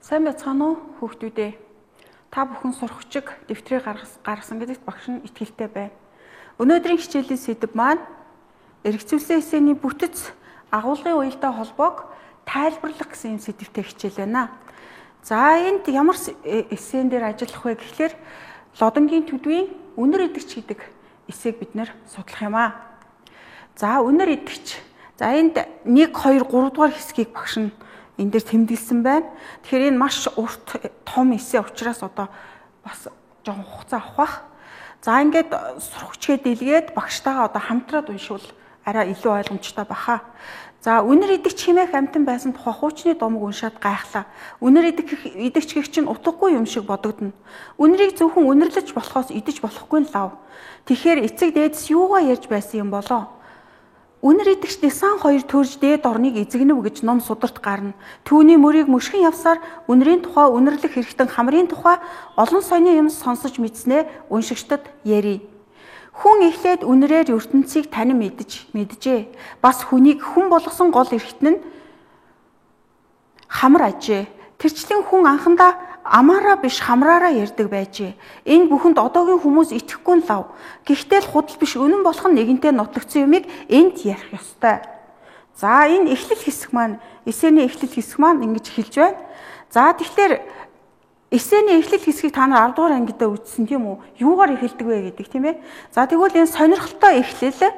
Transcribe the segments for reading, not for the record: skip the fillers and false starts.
Сайн байцгаана уу хүүхдүүдээ. Та бүхэн сурахчиг дэвтрээ гаргасан гэдэгт багш нь итгэлтэй байна. Өнөөдрийн хичээлийн сэдэв маань эргэцүүлсэн эсэний бүтэц агуулгын уялдаа холбоог тайлбарлах гэсэн сэдэвтэй хичээл байна. За энд ямар эсэн дээр ажиллах вэ гэхлээр лодонгийн төдвийн үнэр идэгч гэдэг эсээг бид нэр судлах юм аа. За үнэр идэгч. За энд 1, 2, 3 дугаар хэсгийг багш нь энэ дээр тэмдэглэсэн байна. Тэгэхээр энэ маш урт том эсэ учраас одоо бас жоохон хугацаа авах бах. За ингээд сурахчгээ дэлгээд багштайгаа одоо хамтраад уншвал арай илүү ойлгомжтой баха. За үнэр идэгч хэмээх амтан байсан тухай хуучны домог уншаад гайхлаа. Үнэр идэгч гэх чинь утгагүй юм шиг бодогдно. Үнэрийг зөвхөн үнэрлэж болохоос идэж болохгүй нь лав. Тэгэхээр эцэг дээдэс юугаа ярьж байсан юм болоо? Үнэр идэгч Десан 2 төрж дээд орныг эзэгнэв гэж ном сударт гарна. Түүний мөрийг мөшгөн явсаар үнэрийн тухай үнэрлэх хэрэгтэн хамрын тухай олон соёны юм сонсож мэдснээ уншигчдад ярий. Хүн эхлээд үнэрээр ертөнцийг танин мэджээ. Бас хүнийг хүн болгосон гол эрхтэн нь хамар ажээ. Тэрчлэн хүн анхандаа амаараа биш хамраараа ярьдаг байжээ. Энэ бүхэнд одоогийн хүмүүс итгэхгүй нь лав. Гэхдээ л худал биш үнэн болох нь нэгэнтээ нотлогдсон юмыг энд ярих ёстой. За энэ эхлэл хэсэг маань эсэний эхлэл хэсэг маань ингэж эхэлж байна. За тэгэхээр эсэний эхлэл хэсгийг та нар 10 дугаар ангидаа үзсэн тийм үү? Юугаар эхэлдэг вэ гэдэг тийм ээ. За тэгвэл энэ сонирхолтой эхлэл.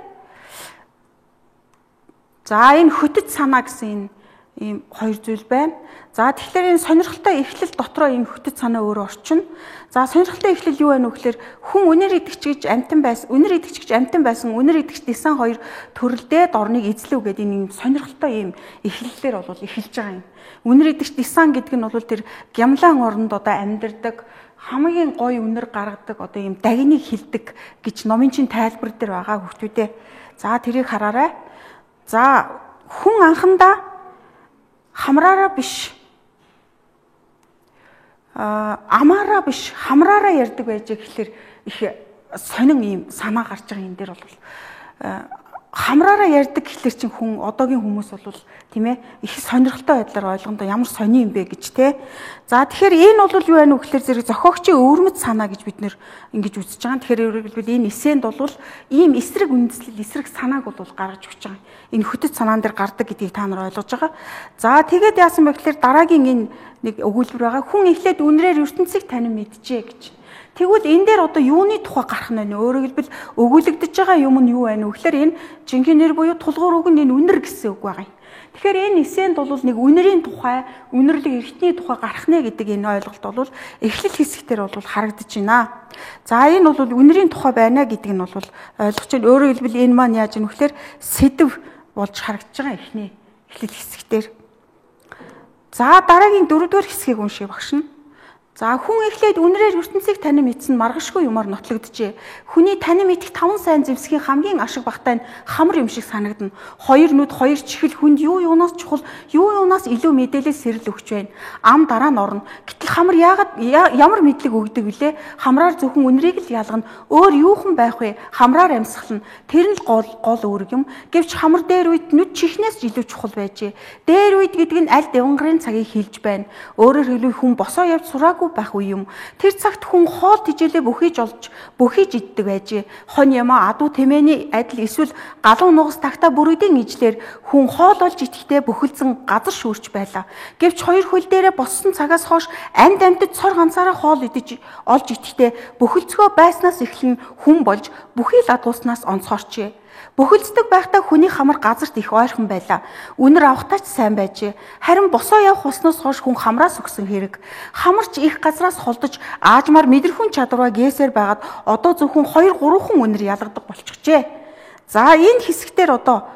За энэ хөтөц санаа гэсэн ийм хоёр зүйл байна. За тэгэхээр энэ сонирхолтой эхлэл дотроо ийм хөтөц санаа өөрөө орчин. За сонирхолтой эхлэл юу байна вэ гэхээр хүн үнэр идэгч гэж амтан байсан. Үнэр идэгч гэж амтан байсан. Үнэр идэгч Десан 2 төрөлдөөд орныг эзлэв гэдэг энэ сонирхолтой ийм эхлэлээр бол эхэлж байгаа юм. Үнэр идэгч Десан гэдэг нь бол тэр гямлан орнд одоо амьдардаг хамгийн гоё үнэр гаргадаг одоо ийм дагныг хилдэг гэж номын чин тайлбар дээр байгаа хүүхдүүдээ. За тэрийг хараарай. За хүн анхандаа хамраараа биш амаараа биш хамраараа ярьдаг байж гэхэлэр их сонин ийм санаа гарч байгаа юм дээр бол хамраараа ярьдаг гэхэлэр чинь хүн одоогийн хүмүүс бол тийм ээ их сонирхолтой байдлаар ойлгондоо ямар сони юм бэ гэж те. За тэгэхээр энэ бол юу байна вэ гэхэлэр зэрэг зохиогчийн өвөрмөц санаа гэж бид нэр ингэж үзэж байгаа. Тэгэхээр энэ эсэнд бол ийм эсрэг үндэслэл эсрэг санааг бол гаргаж өгч байгаа. Энэ хөтөц санаан дээр гардаг гэдгийг та нар ойлгож байгаа. За тэгээд яасан бэ гэхэлэр дараагийн энэ нэг өгүүлбэр байгаа. Хүн эхлээд үнрээр ертөнцийг танин мэджээ гэж. Тэгвэл энэ дээр одоо юуны тухай гарах нь вэ? Өөрөөр хэлбэл өгүүлэгдэж байгаа юм нь юу байна вэ гэхээр энэ жинхэнээр буюу тулгуур үг нь энэ үнэр гэсэн үг байгаа юм. Тэгэхээр энэ эсэнд бол нэг үнэрийн тухай, үнэрлэг эрхтний тухай гарах нэ гэдэг энэ ойлголт бол эхлэл хэсэгтэр бол харагдаж байна. За энэ бол үнэрийн тухай байна гэдэг нь бол ойлгож байна. Өөрөөр хэлбэл энэ маань яаж юм гэхээр сэдэв болж харагдаж байгаа эхний эхлэл хэсэгтэр. За дараагийн 4 дугаар хэсгийг уншия багш нь. За хүн эхлээд үнэрээр ертөнцийг танин мэдсэн маргашгүй юмар нотлогджээ. Хүний танин мэдэх 5 сайн зэвсгийн хамгийн ашиг багтай нь хамар юм шиг санагдана. 2 нүд 2 чихэл хүнд юу юунаас чухал, юу юунаас илүү мэдээлэл сэрэл өгч байна. Ам дараа нь орно. Гэтэл хамар ямар мэдлэг өгдөг вүлээ? Хамраар зөвхөн үнэрийг л ялгана. Өөр юухан байх вэ? Хамраар амьсгална. Тэр нь гол үүрэг юм. Гэвч хамар дээр үед нүд чихнээс илүү чухал байжээ. Дээр үед гэдэг нь аль дэвангарын цагийг хилж байна. Өөрөөр хэлбэл хүн босоо явж сураагүй байх үе юм. Тэр цагт хүн хоол тижээлээ бүхийж иддэг байжээ. Хон ямаа адуу тэмээний адил эсвэл галуу нугас тагтаа бүрүүдийн ижлэр хүн хоол олж идэхдээ бүхэлдсэн газар шүүрч байлаа. Гэвч 2 хөл дээрээ боссон цагаас хойш амьд цор ганцаараа хоол идэж олж идэхдээ бүхэлцгөө байснаас эхлэн хүн болж бүхий л адууснаас онцгорчээ. Бөхөлддөг байхдаа хүний хамар газарт их ойрхон байлаа. Үнэр авахтаач сайн байжээ. Харин босоо явах усноос хойш хүн хамраас өгсөн хэрэг. Хамарч их газраас холдож аажмаар мэдрэхүн чадвараа гээсээр байгаад одоо зөвхөн 2, 3 хүн үнэр ялгадаг болчихжээ. За энэ хэсэгтэр одоо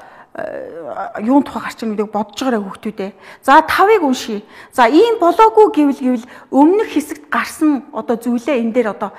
юун тухай гарч ирнэ гэдэг бодож байгаарай хүүхдүүдээ. За 5-ыг уншия. За ийм болоогүй гэвэл өмнөх хэсэгт гарсан одоо зүйлээ энэ дээр одоо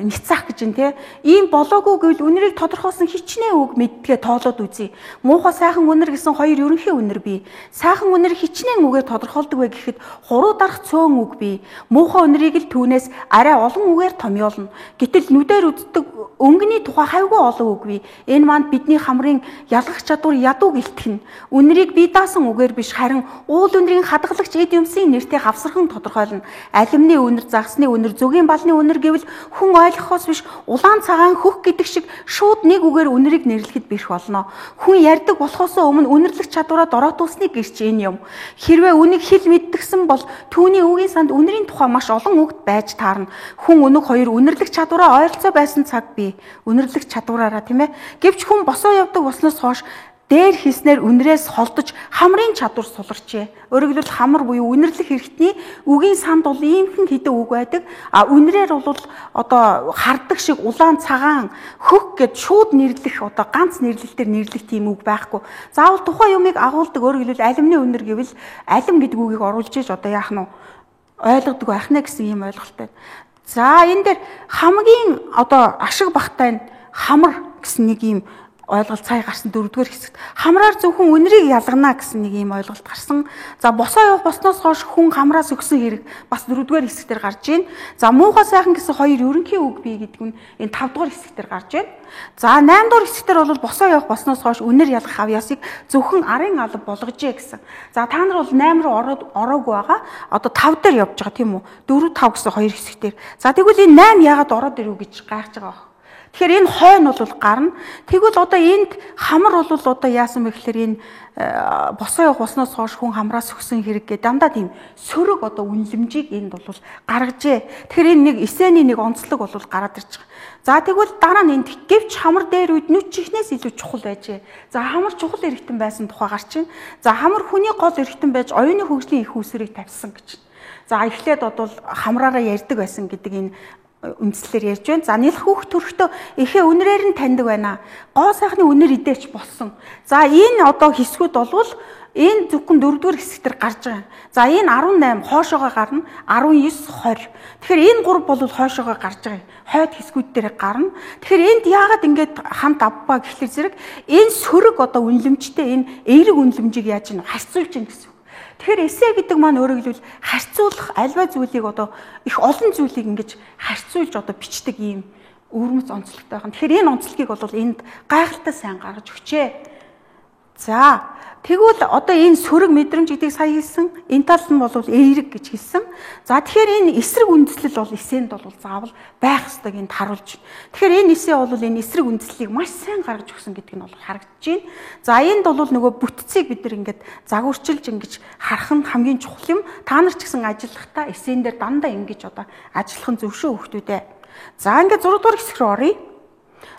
ницаах гэж байна те. Ийм болоогүй гэвэл үнэрийг тодорхойлсон хичнээн үг мэддгээ тоолоод үзье. Муухай сайхан үнэр гэсэн 2 ерөнхий үнэр бий. Сайхан үнэр хичнээн үгээр тодорхойлдог вэ гэхэд 3 дарах цөөн үг бий. Муухай үнэрийг л түүнээс арай олон үгээр томьёолно. Гэтэл нүдээр үздэг өнгөний тухай хавьгүй олон үг бий. Энэ манд бидний хамрын ялгах чадвар ядуу гэлтгэн үнэрийг бие даасан үгээр биш харин уул үнэрийн хадгалагч эд юмсын нэртэй хавсархан тодорхойлно. Алимны үнэр, загсны үнэр, зөгийн балны үнэр гэвэл хүн ойлгохоос биш улаан цагаан хөх гэдэг шиг шууд нэг үгээр үнэрийг нэрлэхэд бэрх болно. Хүн ярьдаг болохоос өмнө үнэрлэх чадвараа дороотуулсныг гэрч энэ юм. Хэрвээ үнийг хэл мэддэгсэн бол түүний үгийн санд үнэрийн тухай маш олон үгт байж таарна. Хүн өнөг хоёр үнэрлэх чадвараа ойролцоо байсан цаг бий. Үнэрлэх чадвараараа тийм ээ. Гэвч хүн босоо явдаг болсноос хойш дээр хийснээр үнрээс холдож хамрын чадвар суларчээ. Өөрөөр хэлбэл хамар буюу үнэрлэх хэрэгтний үгийн санд бол иймхэн хэдэн үг байдаг. А үнрээр бол одоо хардаг шиг улаан цагаан хөх гэд шууд нэрлэх одоо ганц нэрлэлтээр нэрлэх тийм үг байхгүй. Заавал тухайн юмыг агуулдаг өөрөөр хэлбэл алимны үнэр гэвэл алим гэдэг үгийг оруулж иж одоо яах нь ойлгодог байх нэ гэсэн ийм ойлголттой. За энэ дээр хамгийн одоо ашиг багтай нь хамар гэсэн нэг ийм ойлголт сая гарсан 4-р хэсэгт хамраар зөвхөн үнэрийг ялгана гэсэн нэг ийм ойлголт гарсан. За босоо явах босноос хойш хүн хамраас өгсөн хэрэг бас 4-р хэсэгтэр гарч байна. За муухай сайхан гэсэн хоёр ерөнхий үг бий гэдэг нь энэ 5-р хэсэгтэр гарч байна. За 8-р хэсэгтэр бол босоо явах босноос хойш үнэр ялгах авьяасыг зөвхөн арын алба болгожээ гэсэн. За та нар бол 8 руу ороогүй байгаа. Одоо 5 дээр явж байгаа тийм үү? 4 5 гэсэн хоёр хэсэгтэр. За тэгвэл энэ 8 яагаад ороод ирв гэж гайхаж байгаа вэ? Тэгэхээр энэ хойно бол гарна. Тэгвэл одоо энд хамар бол одоо яасан бэ гэхээр энэ босоо явах усноос хойш хүн хамраас өгсөн хэрэг гэдэг дандаа тийм сөрөг одоо үнлэмжийг энд бол гаргажээ. Тэгэхээр энэ нэг эсэний нэг онцлог бол гараад ирж байгаа. За тэгвэл дараа нь энд гэвч хамар дээр үед нүд чихнээс илүү чухал байжээ. За хамар чухал эргэтэн байсан тухай гарч байна. За хамар хүний гол эргэтэн байж оюуны хөгжлийн их үүсвэрийг тавьсан гэж. За эхлээд бол хамраараа ярьдаг байсан гэдэг энэ үндслээр ярьж байна. За нэлэх хүүхд төрөхдөө эхээ үнрээр нь таньдаг байна. Гоо сайхны үнэр идээч болсон. За энэ одоо хэсгүүд болвол энэ зөвхөн 4-р хэсэгтэр гарч байгаа. За энэ 18 хоошоогоо гарна, 19 20. Тэгэхээр энэ 3 бол хоошоогоо гарч байгаа. Хойд хэсгүүд дээр гарна. Тэгэхээр энд яагаад ингэж хамт авбаа гэхлээр зэрэг энэ сөрөг одоо үнлэмжтэй энэ эерэг үнлэмжийг яаж харьцуулж гин гэсэн. Тэгэхээр эсэ гэдэг маань өөрөөр хэлбэл харьцуулах альва зүйлийг одоо их олон зүйлийг ингэж харьцуулж одоо бичдэг ийм өвөрмөц онцлогтой байна. Тэгэхээр энэ онцлогийг бол энд гайхалтай сайн гаргаж өгчээ. За тэгвэл одоо энэ сөрөг мэдрэмж гэдгийг сая хэлсэн. Энэ талд нь бол эерэг гэж хэлсэн. За тэгэхээр энэ эсрэг үндэслэл бол эсэнд бол заавал байх ёстойг энд харуулж. Тэгэхээр энэ эсэ бол энэ эсрэг үндэслэлийг маш сайн гаргаж өгсөн гэдэг нь бол харагдаж байна. За энд бол нөгөө бүтцийг бид нар ингээд загварчилж ингэж харах нь хамгийн чухал юм. Та нар ч гэсэн ажиллахдаа эсэн дээр дандаа ингэж одоо ажиллах нь зөв шүү хүүхдүүдээ. За ингээд 6-р хэсэг рүү оръё.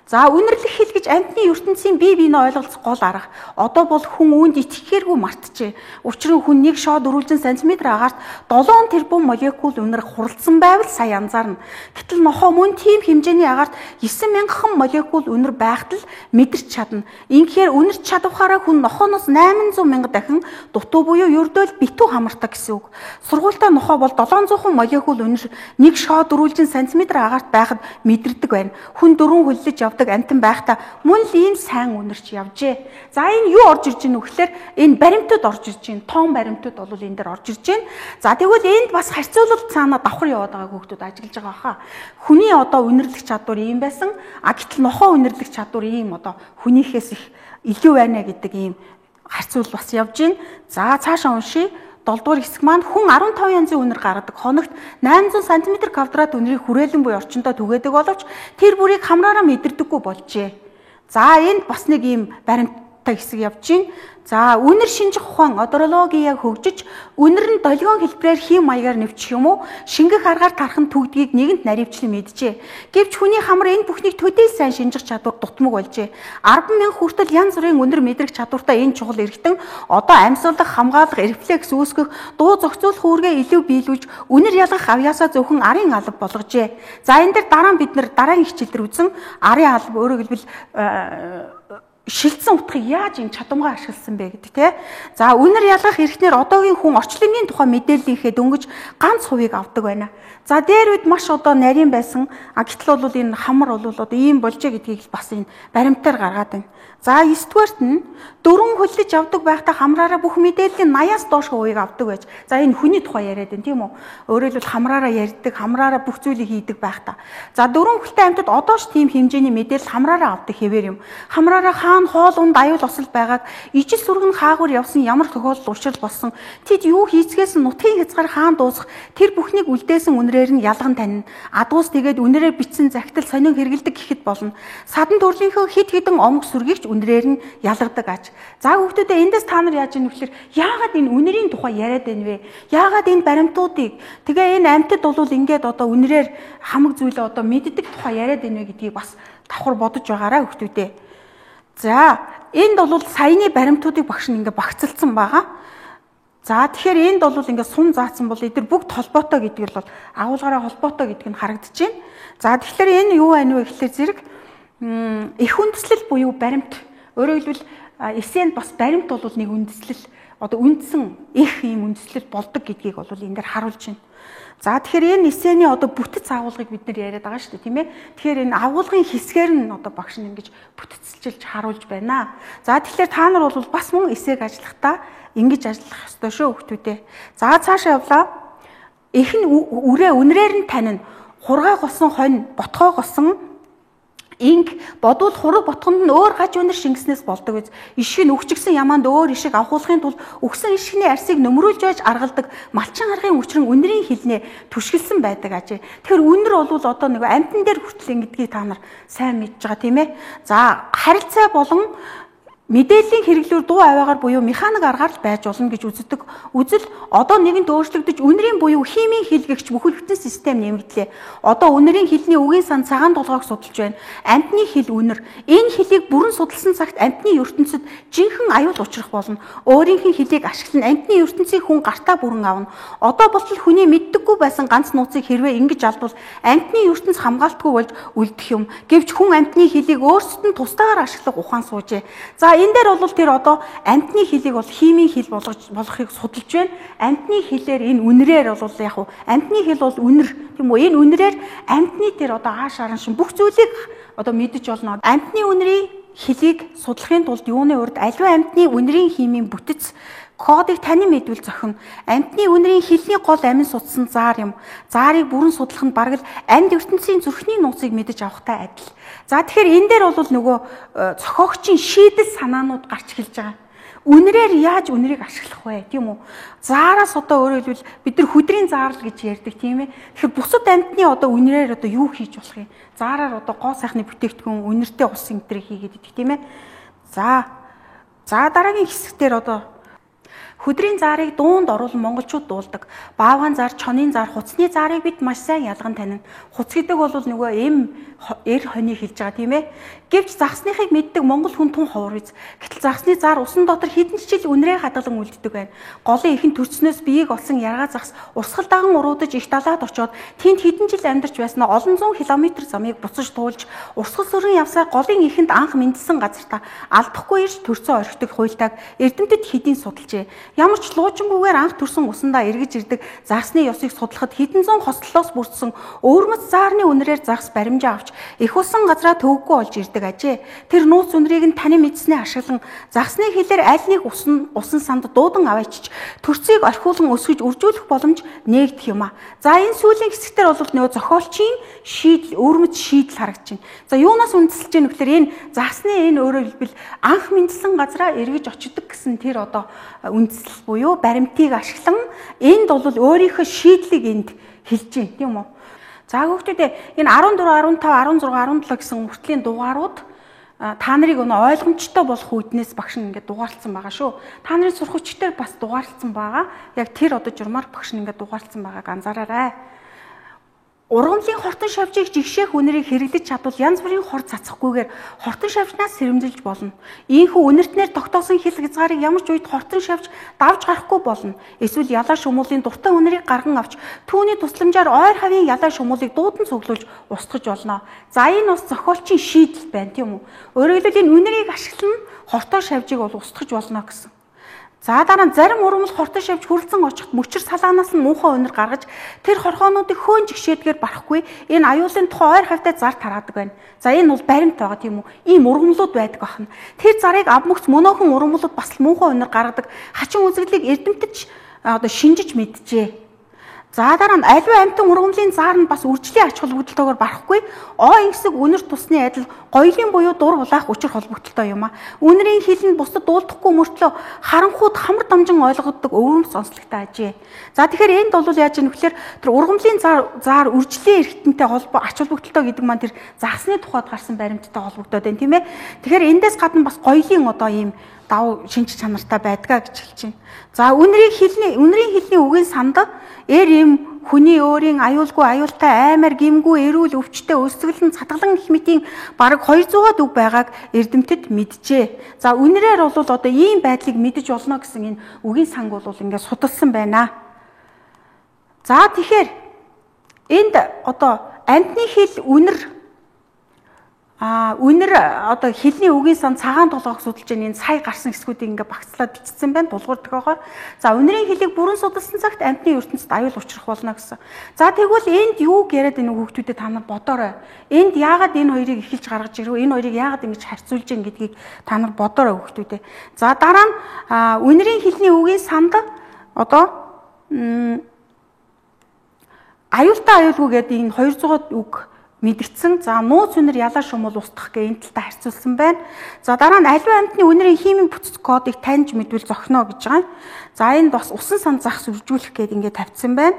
За үнэрлэх хэл гэж амьтны ертөнцийн бие биенээ ойлголцох гол арга. Одоо бол хүн үүнд итгэхээргүй мартжээ. Учир нь хүн 1 шоо дөрвөлжин сантиметр агаарт 7 тэрбум молекул үнэр хуралдсан байвал сая анзаарна. Гэтэл нохоо мөн тийм хэмжээний агаарт 9000 молекул үнэр байхад л мэдэрч чадна. Инхээр үнэрч чадвахаараа хүн нохооноос 800 мянга дахин дутуу буюу ердөөл битүү хамардаг гэсэн үг. Сургуультай нохоо бол 700 молекул үнэр 1 шоо дөрвөлжин сантиметр агаарт байхад мэдэрдэг байна. Хүн дөрвөн хөллөж явдаг амтан байхдаа мөн л ийм сайн үнэрч явжээ. За энэ юу орж ирж гэнэ вэ гэхээр энэ баримтууд орж ирж байна. Тоон баримтууд бол энэ дээр орж ирж байна. За тэгвэл энд бас харьцуулалт цаанаа давхар яваад байгаа хүүхдүүд ажиллаж байгаа хаа. Хүний одоо үнэрлэх чадвар ийм байсан. Гэтэл нохоо үнэрлэх чадвар ийм одоо хүнийхээс их илүү байна гэдэг ийм харьцуул бас явж байна. За цаашаа уншия. 7-р хэсэг маань хүн 15 янзын үнэр гаргадаг. Хоногт 800 см квадрат үнэрийг хүрээлэн буй орчиндөө түгээдэг боловч тэр бүрийг хамраараа мэдэрдэггүй болжээ. За энд бас нэг ийм баримттай хэсэг явж байна. За үнэр шинжих ухаан одорологияг хөгжиж үнэр нь долгион хэлбэрээр хим маягаар нэвчих юм уу шингэх аргаар тархан түгдгийг нэгэнт наривчлан мэджээ. Гэвч хүний хамар энэ бүхнийг төдий сайн шинжих чадвар дутмаг болжээ. 10,000 хүртэл янз бүрийн үнэр мэдрэх чадвартай энэ чухал эргэтэн одоо амьсгалах, хамгаалах, рефлекс үүсгэх, дуу зохицуулах үүргээ илүү биелүүлж үнэр ялгах авьяасаа зөвхөн арын алба болгожээ. За энэ дээр дараа нь бид нар дараагийн хичээлдэр үзэн арын алба өөрөөр хэлбэл шилдсэн утгыг яаж энэ чадамгаа ашигласан бэ гэдэг тий. За үнэр ялгах эрхнэр одоогийн хүн орчлонгийн тухай мэдээллийнхээ дөнгөж ганц хувийг авдаг байна. За дээр үед маш одоо нарийн байсан. Гэтэл бол энэ хамар бол одоо ийм болжээ гэдгийг бас энэ баримтаар гаргаад байна. За 9-дүгээрт нь дөрвөн хөллөж явдаг байхдаа хамраараа бүх мэдээллийн 80-аас доош хувийг авдаг байж. За энэ хүний тухай яриад байна тийм үү? Өөрөөр хэлбэл хамраараа ярьдаг, хамраараа бүх зүйлийг хийдэг байхдаа. За дөрвөн хөлтэй амьтад одоо ч тийм хэмжээний мэдээлэл хамраараа авдаг хэвээр юм. Хамраараа хаан хаана хоол унд аюул осол байгааг, ижил сүргэн хаагур явсан ямар тохиолдол учрал болсон, тэд юу хийцгээс нутгийн хязгаар хаан дуусах, тэр бүхнийг үлдээсэн үнрээр нь ялган танина. Адуус тэгээд үнрээр бичсэн захидал сонин хэрэгэлдэг гэхэд болно. Садан төрлийнхөө хид хідэн омог сүргийгч үнрээр нь ялгадаг аж. За хүүхдүүдээ эндээс та нар яаж ийм вэхлээр яагаад энэ үнэрийн тухай яриад байна вэ? Яагаад энэ баримтуудыг тэгээ энэ амьтад бол ингээд одоо үнрээр хамаг зүйлээ одоо мэддэг тухай яриад байна вэ гэдгийг бас давхар бодож байгаараа хүүхдүүдээ. За энд бол саяны баримтуудыг багш нь ингээд багцалсан байгаа. За тэгэхээр энд бол ингээд сум заасан бол эдгээр бүгд холбоотой гэдэг нь бол агуулгаараа холбоотой гэдэг нь харагдаж байна. За тэгэхээр энэ юу байна вэ гэхэлэр зэрэг их үндэслэл буюу баримт. Өөрөөр хэлбэл эсэнд бас баримт бол нэг үндэслэл одоо үндсэн их ийм үндэслэл болдог гэдгийг бол энэ дээр харуулж байна. За тэгэхээр энэ эсэний одоо бүтэц агуулгыг бид нэр яриад байгаа шүү дээ, тийм ээ. Тэгэхээр энэ агуулгын хэсгээр нь одоо багш нь ингэж бүтцэлж харуулж байна. За тэгэхээр та нар бол бас мөн эсээг ажиллахдаа ингэж ажиллах ёстой шүү хүүхдүүдээ. За цаашаа явлаа. Их нь үнрээр нь танина. Хургаа голсон хонь, ботгоо голсон инг бодвол хураг ботгонд нь өөр гаж үнэр шингэснээс болдог биз. Ишиг нь өгчгсөн ямаанд өөр ишиг авахуулахын тулд өгсөн ишигний арсыг нөмрүүлж байж аргалдаг малчин аргын өчрөн үнэрийн хилнээ түшгэлсэн байдаг ажээ. Тэгэхээр үнэр бол одоо нэг амтан дээр хүртэл ингэдгийг та нар сайн мэдж байгаа тийм ээ. За харилцаа болон мэдээллийн хэрэглүүр дуу аваагаар буюу механик аргаар л байж болно гэж үздэг. Үзэл одоо нэгэнт өөрчлөгдөж үнэрийн буюу химийн хилгэгч бүхэлдэн систем нэмэгдлээ. Одоо үнэрийн хилний үгийн сан цагаан толгойг судалж байна. Амьтны хил үнэр. Энэ хилийг бүрэн судалсан цагт амьтны ертөнцид жинхэнэ аюул учрах болно. Өөрийнх нь хилийг ашиглан амьтны ертөнцийг хүн гартаа бүрэн авна. Одоо болтол хүний мэддэггүй байсан ганц нууцыг хэрвээ ингэж албал амьтны ертөнц хамгаалтгүй болж үлдэх юм. Гэвч хүн амьтны хилийг өөрсдөд нь тусдаагаар ашиглах ухаан суужээ. За энэ дээр бол тэр одоо амьтны хилийг бол химийн хил болгохыг судалж байна. Амьтны хилээр энэ үнрээр бол яг хуу амьтны хил бол үнэр тийм үү? Энэ үнрээр амьтны тэр одоо ааш аран шин бүх зүйлийг одоо мэдэж болно. Амьтны үнрийн хилийг судлахын тулд юуны урд аливаа амьтны үнрийн химийн бүтэц кодыг танин мэдвэл зохино. Амьтны үнрийн хилний гол амин судсан заар юм. Заарыг бүрэн судлах нь бараг л амьд ертөнцийн зүрхний нууцыг мэдэж авахтай адил. За тэгэхээр энэ дээр бол нөгөө зохиогчийн шийдэл санаанууд гарч эхэлж байгаа. Үнрээр яаж үнрийг ашиглах вэ тийм үү? Заараас одоо өөрөөр хэлбэл бид нар хүдрийн заарал гэж ярьдаг тийм ээ. Тэгэхээр бусад амьтны одоо үнрээр одоо юу хийж болох юм? Заараар одоо гоо сайхны бүтээгдэхүүн үнэртэй ус энтрийг хийгээд идэх тийм ээ. За дараагийн хэсгээр одоо хөдрийн заарыг дуунд оруулан монголчууд дуулдаг. Баавгаан заар, чонын заар, хуцсны заарыг бид маш сайн ялган танина. Хуц гэдэг бол нөгөө эр хоньыг хэлж байгаа тийм ээ. Гэвч загсныхыг мэддэг монгол хүн тун ховор биз. Гэтэл загсны заар усан дотор хэдэн жил үнрээ хадгалан үлддэг байна. Голын ихэн төрснөөс биеийг олсон яргаа загс урсгал даган уруудаж их далаад очоод тэнд хэдэн жил амьдарч байснаа олон зуун километр замыг буцаж туулж урсгал сөрөн явсаар голын ихэнд анх мэндэлсэн газартаа алдахгүй ирж төрцөө орхидог хуйлтайг эрдэмтэд хэдийн судалжээ. Ямар ч луужингүйгээр анх төрсөн усандаа эргэж ирдэг загсны ёсыг судлахад хэдэн зуун хослолоос бүрдсэн өвөрмөц заарны үнрээр загс баримжаа авч их усан газраа төвөггүй болж ирдэг ажээ. Тэр нууц үнрийг нь таны мэдснээ ашиглан загсны хилээр аль нэг усан санд дуудан аваачиж төрцийг орхиулан өсгөж үржүүлэх боломж нээгдэх юм а. За энэ сүүлийн хэсэгтэр бол нөгөө зохиолчийн шийдэл өвөрмөц шийдэл харагдаж байна. За юунаас үндэслэж байна гэхээр энэ загсны энэ өөрөөр хэлбэл анх мэндэлсэн газраа эргэж очдог гэсэн тэр одоо үндэслэл буюу баримтыг ашиглан энд бол өөрийнхөө шийдлийг энд хэлж байна тийм үү. За хүүхдүүдээ энэ 14, 15, 16, 17 гэсэн хүртлийн дугаарууд та нарыг ойлгомжтой болох үднээс багш нь ингээд дугаарлцсан байгаа шүү. Та нарын сурах хүчээр бас дугаарлцсан байгаа. Яг тэр одоо журмаар багш нь ингээд дугаарлцсан байгааг анзаараарай. Ургамлын хортон шавжийг жигшээх үнэрийг хэрэглэж чадвал янз бүрийн хор цацахгүйгээр хортон шавжнаас сэрэмжилж болно. Ийхүү үнэртнээр тогтоосон хил хязгаарыг ямар ч үед хортон шавж давж гарахгүй болно. Эсвэл ялаа шумуулын дуртай үнэрийг гарган авч түүний тусламжаар ойр хавийн ялаа шумуулыг дуудан цуглуулж устгаж болно. За энэ бас зохиолчийн шийдэл байна тийм үү? Өөрөөр хэлбэл энэ үнэрийг ашиглан хортон шавжийг бол устгаж болно гэсэн. За дараа нь зарим ургамал хортон шавж хүрлцэн очиход мөчр салаанаас нь муухай үнэр гаргаж тэр хорхоонуудыг хөөн жигшээдгээр барахгүй энэ аюулын тухай ойр хавьтай зар тараадаг байна. За энэ бол баримт байгаа тийм үү? Ийм ургамлууд байдаг бахна. Тэр зарыг авмөгц мөнөөхөн ургамлууд бас муухай үнэр гаргадаг хачин үзэгдлийг эрдэмтэж одоо шинжиж мэджээ. За дараа нь аливаа амьтан ургамлын заар нь бас үржлийн ач холбогдолтойгоор барахгүй ой ингэсэг үнэр тусны адил гоёлын буюу дур булаах учир холбогдолтой юм а. Үнэрийн хил нь бусдад дуулдахгүй мөртлөө харанхууд хамар дамжин ойлгоддог өвөрм сонслогтой ажээ. За тэгэхээр энд бол яаж юм гэхээр тэр ургамлын заар үржлийн эрхтэнтэй холбоо ач холбогдолтой гэдэг маань тэр загсны тухайд гарсан баримттай холбогдоод байна тийм ээ. Тэгэхээр эндээс гадна бас гоёлын одоо ийм давуу шинж чанартай байдгаа гэж хэлж байна. За үнэрийн хилний үгийн санд им хүний өөрийн аюулгүй аюултай аймаар гимгүй эрүүл өвчтэй өсгөлн цатгалан гэх мэтийн бараг 200-аад үг байгааг эрдэмтэд мэджээ. За үнэрээр бол одоо ийм байдлыг мэдэж болно гэсэн энэ үгийн санг бол ингээд судалсан байна. За тэгэхээр энд одоо амьтны хил үнэр одоо хилний үгийн сан цагаан толгойг судалж байгаа энэ сая гарсан хэсгүүдийг ингээ багцлаад бичсэн байна дулгуур тохиогоор. За үнэрийн хилийг бүрэн судалсан цагт амьтны ертөнцид аюул учрах болно гэсэн. За тэгвэл энд юу яриад энэ хүүхдүүдэд та нар бодоорой. Энд яагаад энэ хоёрыг эхэлж гаргаж ирв? Энэ хоёрыг яагаад ингэж харьцуулж ийн гэдгийг та нар бодоорой хүүхдүүдээ. За дараа нь үнэрийн хилний үгийн санд одоо аюултай аюулгүй гэдэг энэ 200 үг мэдгдсэн. За нууц үнэр ялаа шумуул устгах гэх энэ талтай харьцуулсан байна. За дараа нь аливаа амьтны үнэрийн химийн бүтц кодыг таньж мэдвэл зохино гэж байгаа. За энд бас усан сан зах сүржүүлэх гээд ингээд тавьсан байна.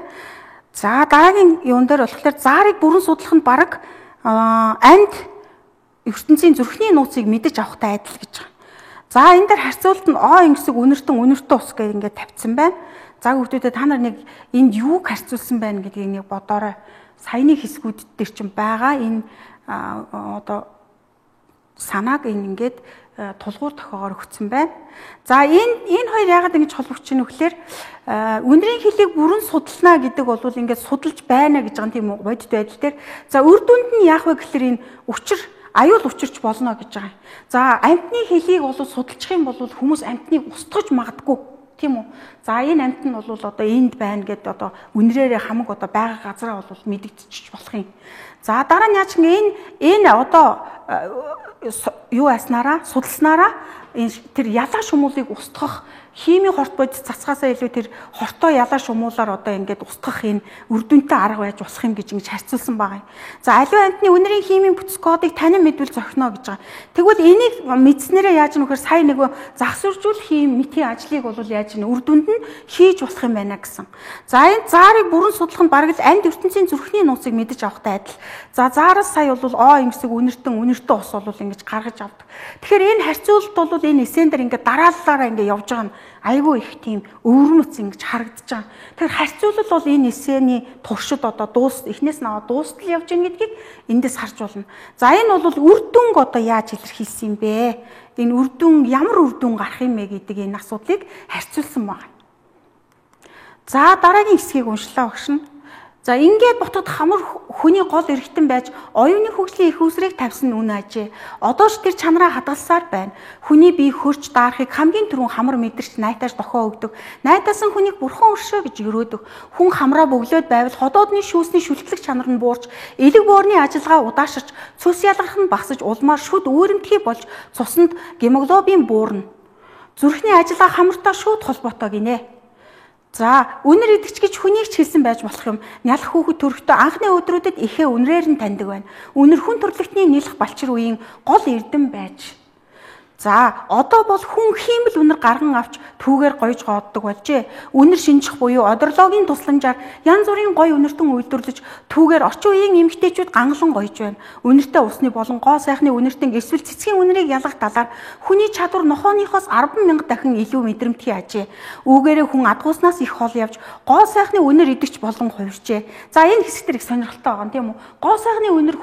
За дараагийн юун дээр болохоор заарыг бүрэн судлах нь бараг амьд ертөнцийн зүрхний нууцыг мэдэж авахтай адил гэж байгаа. За энэ дээр харьцуулт нь ингэсэг үнэртэн үнэртэн ус гээд ингээд тавьсан байна. За хүүхдүүдэд та нар нэг энд юуг харьцуулсан байна гэдгийг нэг бодоорой. Саяны хэсгүүд дээр чинь байгаа энэ одоо санааг ингээд тулгуур тохиогоор өгсөн байна. За энэ хоёр яагаад ингэж холбогдож байна вэ гэхээр үнэрийн хилийг бүрэн судална гэдэг бол ингээд судалж байна гэж байгаа тийм үү бодит байдал дээр. За үр дүнд нь яах вэ гэхээр энэ аюул учирч болно гэж байгаа. За амьтны хилийг бол судалчих юм бол хүмүүс амьтныг устгаж магадгүй тийм үү. За энэ амьт нь бол одоо энд байна гэдээ одоо үнрээрээ хамаг одоо байгаа газараа бол мэдэгдчих болох юм. За дараа нь яаж энэ одоо юу яснараа судалснараа тэр ялаа шумуулыг устгах химийн хорт бодис цацгаасаа илүү тэр хортой ялаа шумуулаар одоо ингээд устгах энэ үр дүнтэй арга байж болох юм гэж ингэж харьцуулсан байгаа юм. За аливаа амьтны үнэрийн химийн бүтц кодыг танин мэдвэл зохино гэж байгаа. Тэгвэл энийг мэдснээрээ яаж нөхөр сая нэг зах суржуулах хим мэтийн ажлыг бол яаж нэ үр дүнд нь хийж болох юм байна гэсэн. За энэ заарыг бүрэн судлах нь бараг л амьд ертөнцийн зүрхний нууцыг мэдэж авахтай адил. За заараас сая бол ингэсэг үнэртэн ус бол ингэж гаргаж авдаг. Тэгэхээр энэ харьцуулалт бол энэ эсэн дээр ингээд дараалалаараа ингээд явж байгаа нь айгүй их тийм өвөрмөц ингэж харагдаж байгаа. Тэгэхээр харьцуулал бол энэ эсэний туршид одоо эхнээс нь аваад дуустал явж байгаа гэдгийг эндээс харж болно. За энэ бол үр дүнг одоо яаж илэрхийлсэн юм бэ? Энэ үр дүн ямар үр дүн гарах юм бэ гэдэг энэ асуудлыг харьцуулсан байна. За дараагийн хэсгийг уншлаа багш нь. За ингээд ботод хамар хүний гол эргэтэн байж оюуны хөгжлийн их үүсрийг тавьсан үн ажээ. Одоо ч тэр чанараа хадгалсаар байна. Хүний бие хөрч даарахыг хамгийн түрүүн хамар мэдэрч найтааш дохоо өгдөг. Найтаас нь хүнийг бурхан өршөө гэж өрөөдөг. Хүн хамраа бөглөөд байвал ходоодны шүүсний шүлтлэг чанар нь буурч, элэг боорны ажиллагаа удаашрч, цус ялгарх нь багасж улмаар шүд үүрэмтгий болж цуснд гемоглобин буурна. Зүрхний ажиллагаа хамартай шууд холбоотой гинэ. За үнэр идэгч гэж хүнийг ч хэлсэн байж болох юм. Нялх хүүхэд төрөхдөө анхны өдрүүдэд ихээ үнрээр нь таньдаг байна. Үнэр хүн төрлөختний нийлэх балчир үеийн гол эрдэм байж. За одоо бол хүн хиймэл үнэр гарган авч түүгээр гоёж гооддог болжээ. Үнэр шинжих буюу одерлогийн тусламжаар янз бүрийн гоё үнэртэн үйлдвэрлэж түүгээр орчин үеийн эмэгтэйчүүд гангалан гоёж байна. Үнэртэй усны болон гоо сайхны үнэртэн эсвэл цэцгийн үнэрийг ялгах талаар хүний чадвар нохооныхоос 10,000 дахин илүү мэдрэмтгий ажээ. Үүгээрээ хүн адгууснаас их хол явж гоо сайхны үнэр идэгч болон хувирчээ. За энэ хэсэг дээр их сонирхолтой байгаа юм тийм үү? Гоо сайхны үнэр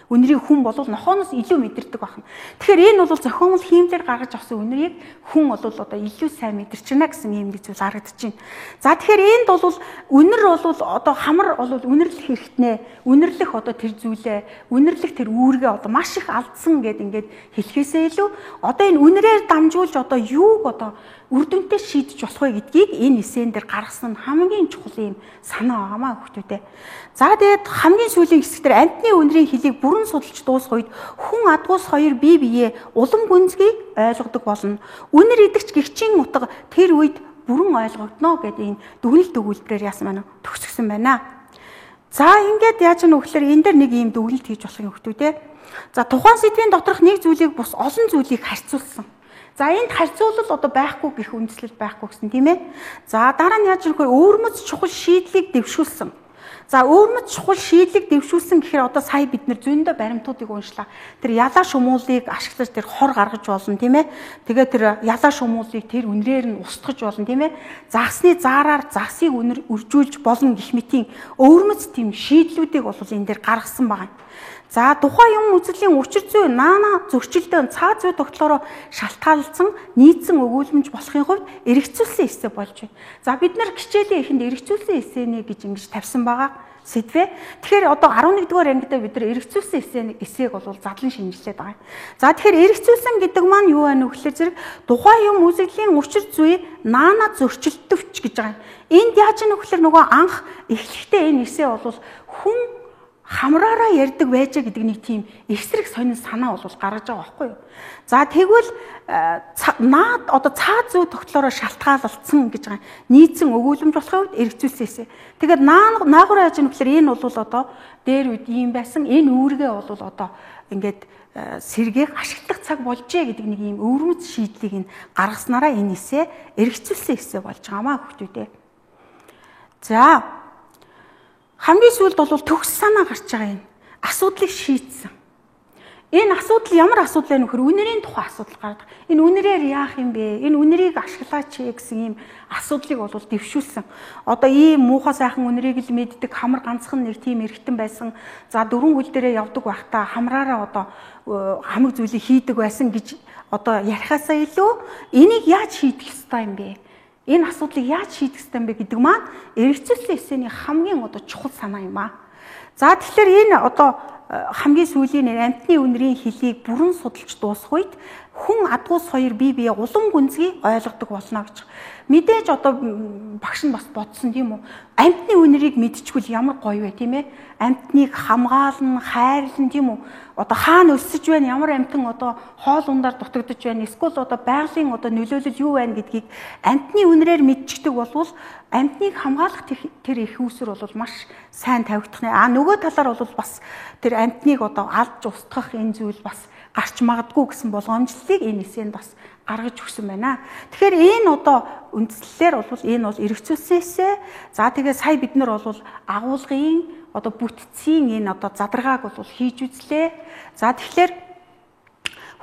үнэрийг хүн бол нохооноос илүү мэдэрдэг байна. Тэгэхээр энэ бол зохиомл хиймлэр гаргаж авсан үнэрийг хүн бол одоо илүү сайн мэдэрч байна гэсэн юм зүйл харагдаж байна. За тэгэхээр энд бол үнэр бол одоо хамар бол үнэрлэх хэрэгтнээ, үнэрлэх одоо тэр зүйлээ, үнэрлэх тэр үүргээ одоо маш их алдсан гэд ингээд хэлэхээсээ илүү одоо энэ үнэрээр дамжуулж одоо юуг одоо үр дүнтэй шийдэж болох вэ гэдгийг энэ эсэн дээр гаргасан нь хамгийн чухал юм санаа байгаамаа хүүхдүүдээ. За тэгээд хамгийн сүүлийн хэсгээр амьтны үнэрийн хилийг бүрэн судалж дуусах үед хүн адгуус хоёр бие биеэ улам гүнзгий ойлгодог болно. Үнэр идэгч гэгчийн утга тэр үед бүрэн ойлгогдно гэдэг энэ дүгнэлт өгүүлбэрээр яасан байна уу? Төгсгсөн байна. За ингээд яаж юм гэхээр энэ дээр нэг ийм дүгнэлт хийж болох юм хөлтүүдээ. За тухайн сэдвийн доторх нэг зүйлийг бус олон зүйлийг харьцуулсан. За энд харьцуулал одоо байхгүй гэх үндслэл байхгүй гэсэн тийм ээ. За дараа нь яаж юм гэхээр өвөрмөц чухал шийдлийг дэвшүүлсэн. За өвөрмөц чухал шийдлийг дэвшүүлсэн гэхээр одоо сая бид нэр зөндөө баримтуудыг уншлаа. Тэр ялаа шумуулыг ашиглаж тэр хор гаргаж болно тийм ээ. Тэгээ тэр ялаа шумуулыг тэр үнрээр нь устгаж болно тийм ээ. Загсны заараар загсыг үржүүлж болно гэх мэтийн өвөрмөц тийм шийдлүүдийг бол энэ дээр гаргасан байна. За тухайн юм үзэгдлийн учир зүй наана зөрчилдөөн цаа зүй тогтлороо шалтгаалсан нийцсэн өгүүлэмж болохын хувьд эргэцүүлсэн эссе болж байна. За бид нар хичээлийн эхэнд эргэцүүлсэн эссэнэ гэж ингэж тавьсан байгаа сэдвээ. Тэгэхээр одоо 11-р ангидаа бид нар эргэцүүлсэн эссэг бол задлан шинжилээд байгаа. За тэгэхээр эргэцүүлсэн гэдэг маань юу вэ гэхээр зэрэг тухайн юм үзэгдлийн учир зүй наана зөрчилдөвч гэж байгаа. Энд яаж нэг гэхээр нөгөө анх эхлэхдээ энэ эссе бол хүн хамраараа ярьдаг байжээ гэдэг нэг тийм эсрэг сонин санаа бол гаргаж байгаа байхгүй юу. За тэгвэл наад одоо цаа зүй тогтлороо шалтгаалсан гэж байгаа. Нийцэн өгүүлэмж болохын үед эргэцүүлсээсэ. Тэгээд наагур яаж юм гэхээр энэ бол одоо дээр үед ийм байсан. Энэ үүргээ бол одоо ингээд сэргээх ашиглах цаг болжээ гэдэг нэг ийм өвөрмөц шийдлийг нь гаргаснараа энэ эсэ эргэцүүлсэн эсэ болж байгаамаа хүүхдүүдээ. За хамгийн сүүлд бол төгс санаа гарч байгаа юм. Асуудлыг шийдсэн. Энэ асуудал ямар асуудал вэ нөхөр? Үнэрийн тухай асуудал гардаг. Энэ үнэрээр яах юм бэ? Энэ үнэрийг ашиглаач гэсэн ийм асуудлыг бол дэвшүүлсэн. Одоо ийм муухай сайхан үнэрийг л мэддэг хамар ганцхан нэг тийм эргэтэн байсан. За дөрвөн хөл дээрээ явдаг байхдаа хамраараа одоо хамаг зүйлийг хийдэг байсан гэж одоо ярихаасаа илүү энийг яаж шийдэх ёстой юм бэ? Энэ асуудлыг яаж шийдэх ёстой юм бэ гэдэг маань эргэцүүлсэн эссэний хамгийн одоо чухал санаа юм аа. За тэгэхээр энэ одоо хамгийн сүүлийн амьтны үнэрийн хэлийг бүрэн судалж дуусах үед хүн адгуу соёр бие бие улам гүнзгий ойлгодог болно гэж. Мэдээж одоо багш нь бас бодсон тийм үү? Амьтны үнэрийг мэдчихвэл ямар гоё вэ тийм ээ? Амьтныг хамгаална, хайрлна тийм үү? Одоо хаана өсөж байна, ямар амьтан одоо хоол ундаар дутагдж байна, эсвэл одоо байгалийн одоо нөлөөлөл юу байна гэдгийг амьтны үнэрээр мэдчихдэг болвол амьтныг хамгаалах тэр их үүсвэр бол маш сайн тавигдах нэ. Нөгөө талаар бол бас тэр амьтныг одоо алж устгах энэ зүйл бас гарч магадгүй гэсэн болгоомжлолыг энэ эсэнд бас гаргаж өгсөн байна. Тэгэхээр энэ одоо үндслэлээр бол энэ бол эргэцүүлсэнээсээ за тэгээ сая бид нар бол агуулгын одоо бүтцийн энэ одоо задаргааг бол хийж үзлээ. За тэгэхээр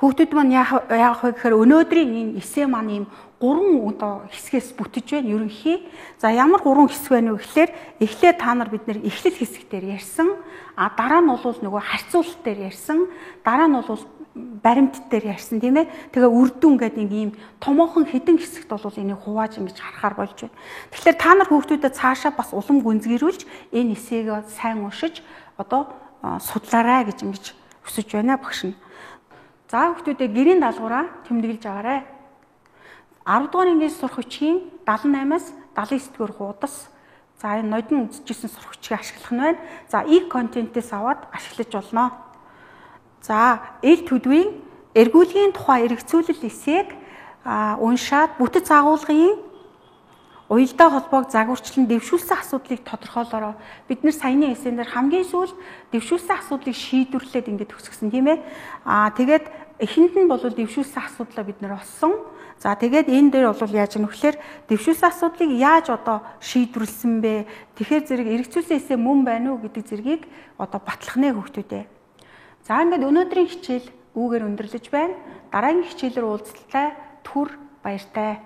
хүүхдүүд маань яах вэ гэхээр өнөөдрийн энэ эсэ маань ийм 3 одоо хэсгээс бүтэж байна ерөнхий. За ямар 3 хэсэг байна вэ гэхээр эхлээд та нар бид нэр эхлэл хэсэг дээр ярьсан. Дараа нь бол нөгөө харьцуулалт дээр ярьсан. Дараа нь бол баримт дээр ярьсан тийм ээ. Тэгээ үрдүн гэдэг нэг ийм томоохон хідэн хэсэгт бол энийг хувааж ингэж харахаар болж байна. Тэгэхээр та нар хүүхдүүдэд цаашаа бас улам гүнзгийрүүлж энэ эсээг сайн уншиж одоо судлаарай гэж ингэж хүсэж байна багш нь. За хүүхдүүдээ гэрийн даалгавраа тэмдэглэж аваарай. 10 дугаар ангид сурах хүчийн 78-аас 79 дугаар хуудас. За энэ нодон үзчихсэн сурах хүчийг ашиглах нь байна. За контентээс аваад ашиглаж болно. За эл төдвийн эргүүлгийн тухай эргэцүүлэл эсээг уншаад бүтэц агуулгын уялдаа холбоог загварчлан дэвшүүлсэн асуудлыг тодорхойлороо. Бид нэр саяны эсэндэр хамгийн сүүл дэвшүүлсэн асуудлыг шийдвэрлээд ингээд төгсгсөн тийм ээ. Тэгээд эхэнд нь бол дэвшүүлсэн асуудлаа бид нэр олсон. За тэгээд энэ дээр бол яаж юм гэхээр дэвшүүлсэн асуудлыг яаж одоо шийдвэрлсэн бэ? Тэгэхээр зэрэг эргэцүүлсэн эсэ мөн байна уу гэдэг зэргийг одоо батлах нэ хүүхдүүдээ. За ингээд өнөөдрийн хичээл үүгээр өндөрлөж байна. Дараагийн хичээлээр уулзалтаа түр баяртай.